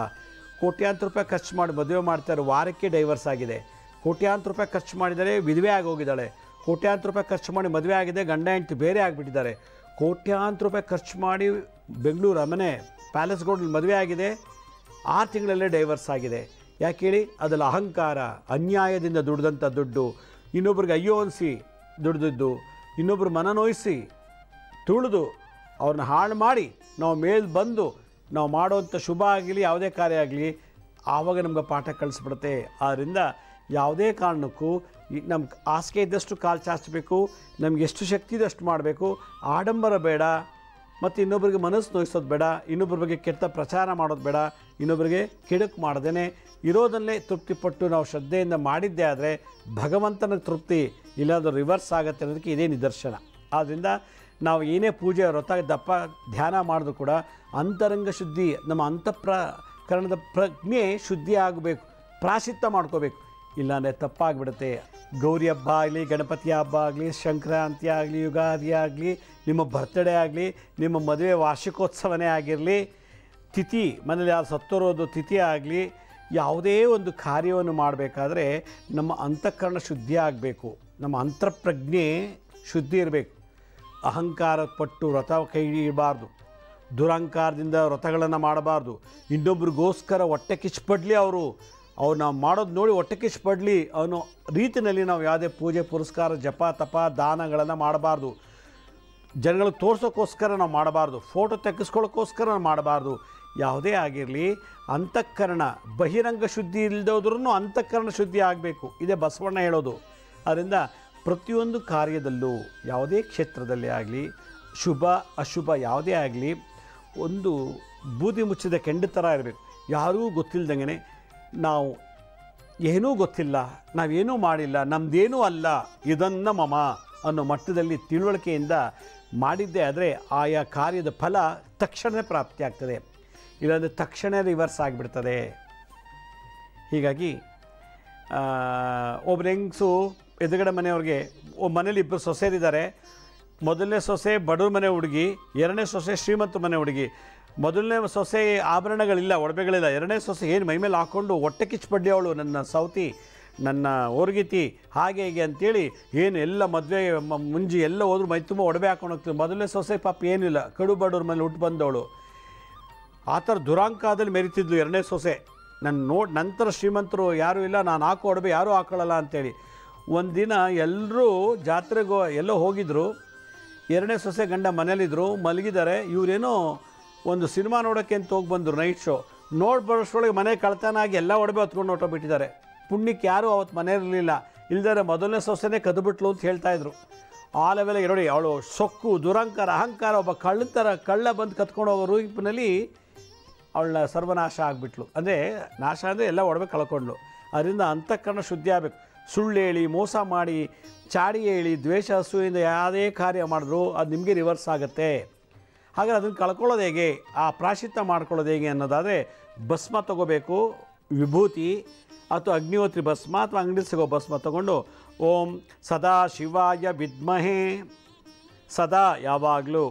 ಕೋಟ್ಯಾಂತರ ರೂಪಾಯಿ ಖರ್ಚು ಮಾಡಿ ಮದುವೆ ಮಾಡ್ತಾರೆ, ವಾರಕ್ಕೆ ಡೈವರ್ಸ್ ಆಗಿದೆ. ಕೋಟ್ಯಾಂತರ ರೂಪಾಯಿ ಖರ್ಚು ಮಾಡಿದರೆ ವಿಧವೆ ಆಗೋಗಿದ್ದಾಳೆ. ಕೋಟ್ಯಾಂತರ ರೂಪಾಯಿ ಖರ್ಚು ಮಾಡಿ ಮದುವೆ ಆಗಿದೆ, ಗಂಡ ಹೆಂಡತಿ ಬೇರೆ ಆಗಿಬಿಟ್ಟಿದ್ದಾರೆ. ಕೋಟ್ಯಾಂತರ ರೂಪಾಯಿ ಖರ್ಚು ಮಾಡಿ ಬೆಂಗಳೂರು ಅರಮನೆ ಪ್ಯಾಲೇಸ್ ಗೋಲ್ಡ್ ಮದುವೆ ಆಗಿದೆ, 6 ತಿಂಗಳಲ್ಲೇ ಡೈವರ್ಸ್ ಆಗಿದೆ. ಯಾಕೆ ಹೇಳಿ? ಅದರಲ್ಲಿ ಅಹಂಕಾರ, ಅನ್ಯಾಯದಿಂದ ದುಡ್ದಂಥ ದುಡ್ಡು, ಇನ್ನೊಬ್ರಿಗೆ ಅಯ್ಯೋ ಅನಿಸಿ ದುಡ್ದಿದ್ದು, ಇನ್ನೊಬ್ರು ಮನನೋಯಿಸಿ ತುಳಿದು ಅವ್ರನ್ನ ಹಾಳು ಮಾಡಿ ನಾವು ಮೇಲೆ ಬಂದು ನಾವು ಮಾಡೋವಂಥ ಶುಭ ಆಗಲಿ ಯಾವುದೇ ಕಾರ್ಯ ಆಗಲಿ ಆವಾಗ ನಮ್ಗೆ ಪಾಠ ಕಳಿಸ್ಬಿಡುತ್ತೆ. ಆದ್ದರಿಂದ ಯಾವುದೇ ಕಾರಣಕ್ಕೂ ನಮ್ಮ ಹಾಸಿಗೆ ಇದ್ದಷ್ಟು ಕಾಲು ಚಾಚಬೇಕು, ನಮ್ಗೆ ಎಷ್ಟು ಶಕ್ತಿ ಇದೆ ಅಷ್ಟು ಮಾಡಬೇಕು. ಆಡಂಬರ ಬೇಡ, ಮತ್ತು ಇನ್ನೊಬ್ಬರಿಗೆ ಮನಸ್ಸು ನೋಯಿಸೋದು ಬೇಡ, ಇನ್ನೊಬ್ಬರ ಬಗ್ಗೆ ಕೆಟ್ಟ ಪ್ರಚಾರ ಮಾಡೋದು ಬೇಡ, ಇನ್ನೊಬ್ಬರಿಗೆ ಕೆಡುಕು ಮಾಡದೇ ಇರೋದನ್ನೇ ತೃಪ್ತಿಪಟ್ಟು ನಾವು ಶ್ರದ್ಧೆಯಿಂದ ಮಾಡಿದ್ದೇ ಆದರೆ ಭಗವಂತನ ತೃಪ್ತಿ, ಇಲ್ಲಾಂದ್ರೆ ರಿವರ್ಸ್ ಆಗುತ್ತೆ ಅನ್ನೋದಕ್ಕೆ ಇದೇ ನಿದರ್ಶನ. ಆದ್ದರಿಂದ ನಾವು ಏನೇ ಪೂಜೆ ವ್ರತ ದಪ್ಪ ಧ್ಯಾನ ಮಾಡಿದ್ರು ಕೂಡ ಅಂತರಂಗ ಶುದ್ಧಿ, ನಮ್ಮ ಅಂತಃಪ್ರಕರಣದ ಪ್ರಜ್ಞೆ ಶುದ್ಧಿ ಆಗಬೇಕು, ಪ್ರಾಯಶ್ಚಿತ್ತ ಮಾಡ್ಕೋಬೇಕು. ಇಲ್ಲಾಂದರೆ ತಪ್ಪಾಗಿಬಿಡುತ್ತೆ. ಗೌರಿ ಹಬ್ಬ ಆಗಲಿ, ಗಣಪತಿ ಹಬ್ಬ ಆಗಲಿ, ಸಂಕ್ರಾಂತಿ ಆಗಲಿ, ಯುಗಾದಿ ಆಗಲಿ, ನಿಮ್ಮ ಬರ್ತ್ಡೇ ಆಗಲಿ, ನಿಮ್ಮ ಮದುವೆ ವಾರ್ಷಿಕೋತ್ಸವನೇ ಆಗಿರಲಿ, ತಿಥಿ ಮನೇಲಿ ಯಾರು ಸತ್ತೋರೋದು ತಿಥಿ ಆಗಲಿ, ಯಾವುದೇ ಒಂದು ಕಾರ್ಯವನ್ನು ಮಾಡಬೇಕಾದ್ರೆ ನಮ್ಮ ಅಂತಃಕರಣ ಶುದ್ಧಿ ಆಗಬೇಕು, ನಮ್ಮ ಅಂತಃಪ್ರಜ್ಞೆ ಶುದ್ಧಿ ಇರಬೇಕು. ಅಹಂಕಾರ ಪಟ್ಟು ವ್ರತ ಕೈ ಇಡಬಾರ್ದು, ದುರಹಂಕಾರದಿಂದ ವ್ರತಗಳನ್ನು ಮಾಡಬಾರ್ದು. ಇನ್ನೊಬ್ರಿಗೋಸ್ಕರ ಹೊಟ್ಟೆ ಕಿಚ್ಚುಪಡಲಿ, ಅವರು ನಾವು ಮಾಡೋದು ನೋಡಿ ಹೊಟ್ಟೆ ಕಿಚ್ಚುಪಡಲಿ ಅನ್ನೋ ರೀತಿಯಲ್ಲಿ ನಾವು ಯಾವುದೇ ಪೂಜೆ ಪುರಸ್ಕಾರ ಜಪ ತಪ ದಾನಗಳನ್ನು ಮಾಡಬಾರ್ದು. ಜನಗಳಿಗೆ ತೋರ್ಸೋಕ್ಕೋಸ್ಕರ ನಾವು ಮಾಡಬಾರ್ದು, ಫೋಟೋ ತೆಗೆಸ್ಕೊಳ್ಳೋಕ್ಕೋಸ್ಕರ ನಾವು ಮಾಡಬಾರ್ದು. ಯಾವುದೇ ಆಗಿರಲಿ ಅಂತಃಕರಣ ಬಹಿರಂಗ ಶುದ್ಧಿ ಇಲ್ಲದೋದ್ರೂ ಅಂತಃಕರಣ ಶುದ್ಧಿ ಆಗಬೇಕು, ಇದೇ ಬಸವಣ್ಣ ಹೇಳೋದು. ಅದರಿಂದ ಪ್ರತಿಯೊಂದು ಕಾರ್ಯದಲ್ಲೂ ಯಾವುದೇ ಕ್ಷೇತ್ರದಲ್ಲೇ ಆಗಲಿ, ಶುಭ ಅಶುಭ ಯಾವುದೇ ಆಗಲಿ, ಒಂದು ಬೂದಿ ಮುಚ್ಚಿದ ಕೆಂಡ ಥರ ಇರಬೇಕು. ಯಾರೂ ಗೊತ್ತಿಲ್ಲದಂಗೆ ನಾವು ಏನೂ ಗೊತ್ತಿಲ್ಲ, ನಾವೇನೂ ಮಾಡಿಲ್ಲ, ನಮ್ಮದೇನೂ ಅಲ್ಲ, ಇದನ್ನು ಮಮ ಅನ್ನೋ ಮಟ್ಟದಲ್ಲಿ ತಿಳುವಳಿಕೆಯಿಂದ ಮಾಡಿದ್ದೇ ಆದರೆ ಆಯಾ ಕಾರ್ಯದ ಫಲ ತಕ್ಷಣ ಪ್ರಾಪ್ತಿ ಆಗ್ತದೆ, ಇಲ್ಲಾಂದರೆ ತಕ್ಷಣ ರಿವರ್ಸ್ ಆಗಿಬಿಡ್ತದೆ. ಹೀಗಾಗಿ ಒಬ್ಬರು ಹೆಂಗಸು ಎದುರುಗಡೆ ಮನೆಯವ್ರಿಗೆ ಮನೇಲಿ ಇಬ್ಬರು ಸೊಸೆಯರಿದ್ದಾರೆ. ಮೊದಲನೇ ಸೊಸೆ ಬಡವ್ರ ಮನೆ ಹುಡುಗಿ, ಎರಡನೇ ಸೊಸೆ ಶ್ರೀಮಂತ ಮನೆ ಹುಡುಗಿ. ಮೊದಲನೇ ಸೊಸೆ ಆಭರಣಗಳಿಲ್ಲ, ಒಡವೆಗಳಿಲ್ಲ. ಎರಡನೇ ಸೊಸೆ ಏನು ಮೈಮೇಲೆ ಹಾಕ್ಕೊಂಡು ಹೊಟ್ಟೆ ಕಿಚ್ಚುಪಡ್ಡಿ ಅವಳು, ನನ್ನ ಸೌತಿ, ನನ್ನ ಓರ್ಗಿತಿ, ಹಾಗೆ ಹೀಗೆ ಅಂತೇಳಿ ಏನು ಎಲ್ಲ ಮದುವೆ ಮುಂಜಿ ಎಲ್ಲ ಹೋದ್ರು ಮೈ ತುಂಬ ಒಡವೆ ಹಾಕೊಂಡು ಹೋಗ್ತೀವಿ. ಮೊದಲನೇ ಸೊಸೆ ಪಾಪ ಏನಿಲ್ಲ, ಕಡು ಬಡವ್ರ ಮೇಲೆ ಹುಟ್ಟು ಬಂದವಳು. ಆ ಥರ ದುರಾಂಕಾರದಲ್ಲಿ ಮೆರಿತಿದ್ಲು ಎರಡನೇ ಸೊಸೆ. ನಂತರ ಶ್ರೀಮಂತರು ಯಾರೂ ಇಲ್ಲ, ನಾನು ಹಾಕೋ ಒಡವೆ ಯಾರೂ ಹಾಕೊಳ್ಳಲ್ಲ ಅಂಥೇಳಿ. ಒಂದಿನ ಎಲ್ಲರೂ ಜಾತ್ರೆಗೋ ಎಲ್ಲೋ ಹೋಗಿದ್ರು, ಎರಡನೇ ಸೊಸೆ ಗಂಡ ಮನೇಲಿದ್ದರು, ಮಲಗಿದ್ದಾರೆ. ಇವರೇನೋ ಒಂದು ಸಿನಿಮಾ ನೋಡೋಕ್ಕೆ ಅಂತ ಹೋಗಿ ಬಂದರು, ನೈಟ್ ಶೋ. ಬರೋಷ್ಟರೊಳಗೆ ಮನೆ ಕಳ್ತನ ಆಗಿ ಎಲ್ಲ ಒಡವೆ ಹೊತ್ಕೊಂಡು ಹೊಟ್ಟೋಗ್ಬಿಟ್ಟಿದ್ದಾರೆ. ಪುಣ್ಯಕ್ಕೆ ಯಾರೂ ಅವತ್ತು ಮನೆ ಇರಲಿಲ್ಲ, ಇಲ್ದರೆ ಮೊದಲನೇ ಸೊಸೆನೇ ಕದ್ದುಬಿಟ್ಲು ಅಂತ ಹೇಳ್ತಾಯಿದ್ರು. ಆ ಲೆವೆಲ್ಗೆ ನೋಡಿ, ಅವಳು ಸೊಕ್ಕು, ದುರಂಕಾರ, ಅಹಂಕಾರ, ಒಬ್ಬ ಕಳ್ಳ ಬಂದು ಕತ್ಕೊಂಡು ಹೋಗೋ ರೂಪಿನಲ್ಲಿ ಅವಳ ಸರ್ವನಾಶ ಆಗಿಬಿಟ್ಲು. ಅಂದರೆ ನಾಶ ಅಂದರೆ ಎಲ್ಲ ಒಡವೆ ಕಳ್ಕೊಂಡ್ಲು. ಅದರಿಂದ ಅಂತಃಕರಣ ಶುದ್ಧಿ ಆಗಬೇಕು. ಸುಳ್ಳು ಹೇಳಿ, ಮೋಸ ಮಾಡಿ, ಚಾಡಿ ಹೇಳಿ, ದ್ವೇಷ ಹಸುವಿಂದ ಯಾವುದೇ ಕಾರ್ಯ ಮಾಡಿದ್ರು ಅದು ನಿಮಗೆ ರಿವರ್ಸ್ ಆಗುತ್ತೆ. ಹಾಗಾದ್ರೆ ಅದನ್ನು ಕಳ್ಕೊಳ್ಳೋದು ಹೇಗೆ, ಆ ಪ್ರಾಯಶ್ಚಿತ್ತ ಮಾಡ್ಕೊಳ್ಳೋದು ಹೇಗೆ ಅನ್ನೋದಾದರೆ ಭಸ್ಮ ತೊಗೋಬೇಕು, ವಿಭೂತಿ ಅಥವಾ ಅಗ್ನಿಹೋತ್ರಿ ಭಸ್ಮ ಅಥವಾ ಅಂಗಡಿ ಸಿಗೋ ಭಸ್ಮ ತೊಗೊಂಡು ಓಂ ಸದಾ ಶಿವಾಯ ವಿದ್ಮಹೇ, ಸದಾ ಯಾವಾಗಲೂ,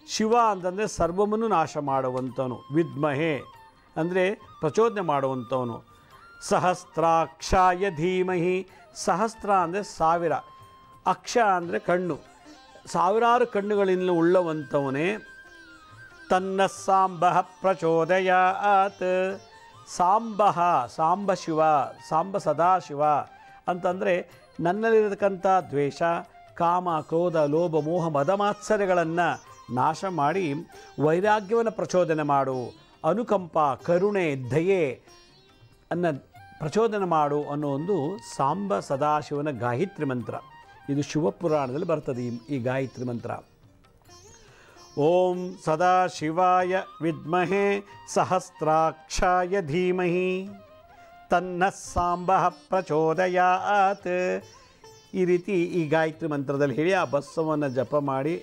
ಶಿವ ಅಂತಂದರೆ ಸರ್ವವನ್ನು ನಾಶ ಮಾಡುವಂಥವನು, ವಿದ್ಮಹೇ ಅಂದರೆ ಪ್ರಚೋದನೆ ಮಾಡುವಂಥವನು, ಸಹಸ್ರಾಕ್ಷಾಯ ಧೀಮಹಿ, ಸಹಸ್ರ ಅಂದರೆ 1000, ಅಕ್ಷ ಅಂದರೆ ಕಣ್ಣು, ಸಾವಿರಾರು ಕಣ್ಣುಗಳಿಂದ ಉಳ್ಳವಂಥವನೇ. ತನ್ನ ಸಾಂಬ ಪ್ರಚೋದಯಾತ್, ಸಾಂಬ ಶಿವ, ಸಾಂಬ ಸದಾಶಿವ ಅಂತಂದರೆ ನನ್ನಲ್ಲಿರತಕ್ಕಂಥ ದ್ವೇಷ, ಕಾಮ, ಕ್ರೋಧ, ಲೋಭ, ಮೋಹ, ಮದಮಾತ್ಸರ್ಯಗಳನ್ನು ನಾಶ ಮಾಡಿ ವೈರಾಗ್ಯವನ್ನು ಪ್ರಚೋದನೆ ಮಾಡು, ಅನುಕಂಪ, ಕರುಣೆ, ದಯೆ ಅನ್ನು ಪ್ರಚೋದನೆ ಮಾಡು ಅನ್ನೋ ಒಂದು ಸಾಂಬ ಸದಾಶಿವನ ಗಾಯತ್ರಿ ಮಂತ್ರ. ಇದು ಶಿವಪುರಾಣದಲ್ಲಿ ಬರ್ತದೆ ಈ ಗಾಯತ್ರಿ ಮಂತ್ರ. ಓಂ ಸದಾಶಿವಾಯ ವಿದ್ಮಹೇ ಸಹಸ್ರಾಕ್ಷಾಯ ಧೀಮಹಿ ತನ್ನ ಸಾಂಬ ಪ್ರಚೋದಯಾತ್. ಈ ರೀತಿ ಈ ಗಾಯತ್ರಿ ಮಂತ್ರದಲ್ಲಿ ಹೇಳಿ ಆ ಬಸ್ಸವನ್ನು ಜಪ ಮಾಡಿ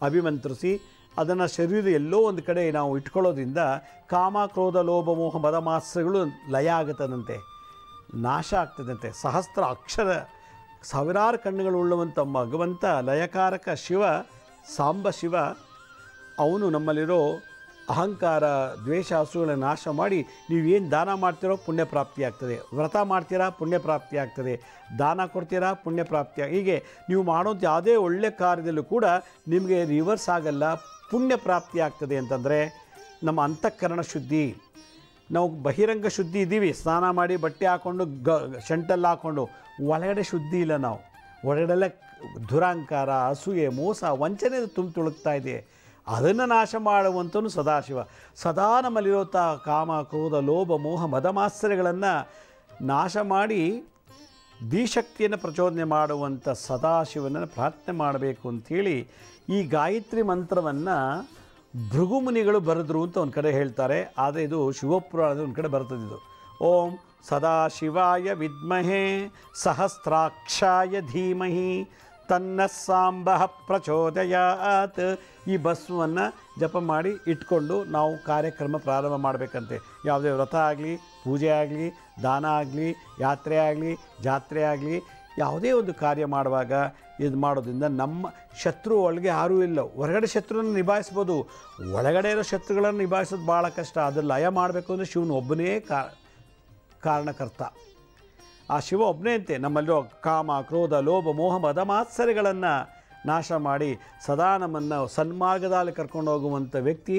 ಅಭಿಮಂತ್ರಿಸಿ ಅದನ್ನು ಶರೀರ ಎಲ್ಲೋ ಒಂದು ಕಡೆ ನಾವು ಇಟ್ಕೊಳ್ಳೋದ್ರಿಂದ ಕಾಮ, ಕ್ರೋಧ, ಲೋಭ, ಮೋಹ, ಮದಮಾತ್ಸರ್ಯಗಳು ಲಯ ಆಗುತ್ತದಂತೆ, ನಾಶ ಆಗ್ತದಂತೆ. ಸಹಸ್ರ ಅಕ್ಷರ, ಸಾವಿರಾರು ಕಣ್ಣುಗಳುಳ್ಳವಂಥ ಭಗವಂತ ಲಯಕಾರಕ ಶಿವ, ಸಾಂಬ ಶಿವ, ಅವನು ನಮ್ಮಲ್ಲಿರೋ ಅಹಂಕಾರ ದ್ವೇಷ ಹಸುಗಳನ್ನು ನಾಶ ಮಾಡಿ ನೀವೇನು ದಾನ ಮಾಡ್ತೀರೋ ಪುಣ್ಯ ಪ್ರಾಪ್ತಿ ಆಗ್ತದೆ, ವ್ರತ ಮಾಡ್ತೀರಾ ಪುಣ್ಯ ಪ್ರಾಪ್ತಿ ಆಗ್ತದೆ, ದಾನ ಕೊಡ್ತೀರಾ ಪುಣ್ಯ ಪ್ರಾಪ್ತಿ. ಹೀಗೆ ನೀವು ಮಾಡೋಂಥ ಯಾವುದೇ ಒಳ್ಳೆಯ ಕಾರ್ಯದಲ್ಲೂ ಕೂಡ ನಿಮಗೆ ರಿವರ್ಸ್ ಆಗಲ್ಲ, ಪುಣ್ಯ ಪ್ರಾಪ್ತಿ ಆಗ್ತದೆ. ಅಂತಂದರೆ ನಮ್ಮ ಅಂತಃಕರಣ ಶುದ್ಧಿ, ನಾವು ಬಹಿರಂಗ ಶುದ್ಧಿ ಇದ್ದೀವಿ, ಸ್ನಾನ ಮಾಡಿ ಬಟ್ಟೆ ಹಾಕ್ಕೊಂಡು ಶಂಟಲ್ಲಿ ಹಾಕ್ಕೊಂಡು, ಒಳಗಡೆ ಶುದ್ಧಿ ಇಲ್ಲ. ನಾವು ಒಳಗಡೆಲ್ಲ ದುರಾಂಕಾರ, ಅಸೂಯೆ, ಮೋಸ, ವಂಚನೆ ತುಳುಕ್ತಾ ಇದೆ. ಅದನ್ನು ನಾಶ ಮಾಡುವಂಥವನು ಸದಾಶಿವ. ಸದಾ ನಮ್ಮಲ್ಲಿರುವಂಥ ಕಾಮ, ಕ್ರೋಧ, ಲೋಭ, ಮೋಹ, ಮದಮಾತ್ಸರ್ಯಗಳನ್ನು ನಾಶ ಮಾಡಿ ಧೀಶಕ್ತಿಯನ್ನು ಪ್ರಚೋದನೆ ಮಾಡುವಂಥ ಸದಾಶಿವನನ್ನು ಪ್ರಾರ್ಥನೆ ಮಾಡಬೇಕು ಅಂಥೇಳಿ ಈ ಗಾಯತ್ರಿ ಮಂತ್ರವನ್ನು ಭೃಗುಮುನಿಗಳು ಬರೆದ್ರು ಅಂತ ಒಂದು ಕಡೆ ಹೇಳ್ತಾರೆ. ಆದರೆ ಇದು ಶಿವಪುರಾಣದ ಒಂದು ಕಡೆ ಬರ್ತದಿದ್ದು. ಓಂ ಸದಾಶಿವಾಯ ವಿದ್ಮಹೇ ಸಹಸ್ರಾಕ್ಷಾಯ ಧೀಮಹಿ ತನ್ನ ಸಾಂಬಃ ಪ್ರಚೋದಯಾತ್. ಈ ಭಸ್ಮವನ್ನು ಜಪ ಮಾಡಿ ಇಟ್ಕೊಂಡು ನಾವು ಕಾರ್ಯಕ್ರಮ ಪ್ರಾರಂಭ ಮಾಡಬೇಕಂತೆ. ಯಾವುದೇ ವ್ರತ ಆಗಲಿ, ಪೂಜೆ ಆಗಲಿ, ದಾನ ಆಗಲಿ, ಯಾತ್ರೆ ಆಗಲಿ, ಜಾತ್ರೆ ಆಗಲಿ, ಯಾವುದೇ ಒಂದು ಕಾರ್ಯ ಮಾಡುವಾಗ ಇದು ಮಾಡೋದ್ರಿಂದ ನಮ್ಮ ಶತ್ರು ಒಳಗೆ ಯಾರೂ ಇಲ್ಲ. ಹೊರಗಡೆ ಶತ್ರುವನ್ನು ನಿಭಾಯಿಸ್ಬೋದು, ಒಳಗಡೆ ಇರೋ ಶತ್ರುಗಳನ್ನು ನಿಭಾಯಿಸೋದು ಭಾಳ ಕಷ್ಟ. ಅದನ್ನು ಲಯ ಮಾಡಬೇಕು ಅಂದರೆ ಶಿವನು ಒಬ್ಬನೇ ಕಾರಣಕರ್ತ. ಆ ಶಿವ ಒಬ್ಬನೇ ಅಂತೆ ನಮ್ಮಲ್ಲಿರೋ ಕಾಮ, ಕ್ರೋಧ, ಲೋಭ, ಮೋಹ, ಮದಮಾತ್ಸರ್ಯಗಳನ್ನು ನಾಶ ಮಾಡಿ ಸದಾ ನಮ್ಮನ್ನು ಸನ್ಮಾರ್ಗದಲ್ಲಿ ಕರ್ಕೊಂಡು ಹೋಗುವಂಥ ವ್ಯಕ್ತಿ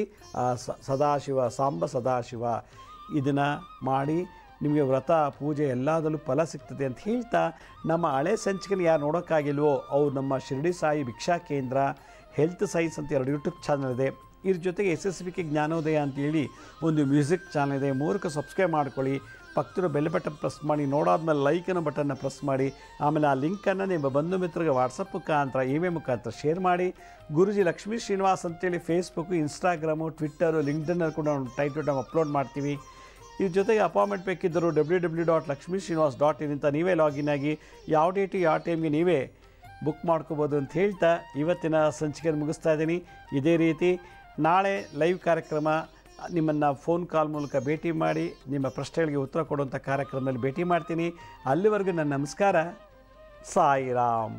ಸದಾಶಿವ, ಸಾಂಬ ಸದಾಶಿವ. ಇದನ್ನು ಮಾಡಿ ನಿಮಗೆ ವ್ರತ ಪೂಜೆ ಎಲ್ಲದರಲ್ಲೂ ಫಲ ಸಿಗ್ತದೆ ಅಂತ ಹೇಳ್ತಾ, ನಮ್ಮ ಹಳೆ ಸಂಚಿಕೆನ ಯಾರು ನೋಡೋಕ್ಕಾಗಿಲ್ವೋ ಅವ್ರು ನಮ್ಮ ಶಿರಡಿ ಸಾಯಿ ಭಿಕ್ಷಾ ಕೇಂದ್ರ, ಹೆಲ್ತ್ ಸೈನ್ಸ್ ಅಂತ 2 ಯೂಟ್ಯೂಬ್ ಚಾನಲ್ ಇದೆ. ಇದ್ರ ಜೊತೆಗೆ SSVK ಜ್ಞಾನೋದಯ ಅಂತೇಳಿ ಒಂದು ಮ್ಯೂಸಿಕ್ ಚಾನಲ್ ಇದೆ. 3ಕ್ಕೆ ಸಬ್ಸ್ಕ್ರೈಬ್ ಮಾಡ್ಕೊಳ್ಳಿ. ಪಕ್ಕದ ಬೆಲ್ ಬಟನ್ ಪ್ರೆಸ್ ಮಾಡಿ, ನೋಡಾದ್ಮೇಲೆ ಲೈಕನ್ನು ಬಟನ್ನ ಪ್ರೆಸ್ ಮಾಡಿ. ಆಮೇಲೆ ಆ ಲಿಂಕನ್ನು ನಿಮ್ಮ ಬಂಧು ಮಿತ್ರರಿಗೆ ವಾಟ್ಸಪ್ ಮುಖಾಂತರ, ಇಮೇಲ್ ಮುಖಾಂತರ ಶೇರ್ ಮಾಡಿ. ಗುರುಜಿ ಲಕ್ಷ್ಮೀ ಶ್ರೀನಿವಾಸ್ ಅಂತೇಳಿ ಫೇಸ್ಬುಕ್ಕು, ಇನ್ಸ್ಟಾಗ್ರಾಮು, ಟ್ವಿಟ್ಟರು, ಲಿಂಕ್ಡ್ಇನ್ನಲ್ಲಿ ಕೂಡ ಟೈಟಲ್ ನಾವು ಅಪ್ಲೋಡ್ ಮಾಡ್ತೀವಿ. ಇದ್ರ ಜೊತೆಗೆ ಅಪಾಯಿಂಟ್ಮೆಂಟ್ ಬೇಕಿದ್ದರು www.lakshmisrinivas.in ಅಂತ ನೀವೇ ಲಾಗಿನ್ ಆಗಿ ಯಾವ ಡೇಟು ಯಾವ ಟೈಮ್ಗೆ ನೀವೇ ಬುಕ್ ಮಾಡ್ಕೋಬೋದು ಅಂತ ಹೇಳ್ತಾ ಇವತ್ತಿನ ಸಂಚಿಕೆಯನ್ನು ಮುಗಿಸ್ತಾ ಇದ್ದೀನಿ. ಇದೇ ರೀತಿ ನಾಳೆ ಲೈವ್ ಕಾರ್ಯಕ್ರಮ ನಿಮ್ಮನ್ನು ಫೋನ್ ಕಾಲ್ ಮೂಲಕ ಭೇಟಿ ಮಾಡಿ ನಿಮ್ಮ ಪ್ರಶ್ನೆಗಳಿಗೆ ಉತ್ತರ ಕೊಡುವಂಥ ಕಾರ್ಯಕ್ರಮದಲ್ಲಿ ಭೇಟಿ ಮಾಡ್ತೀನಿ. ಅಲ್ಲಿವರೆಗೂ ನನ್ನ ನಮಸ್ಕಾರ. ಸಾಯಿರಾಮ್.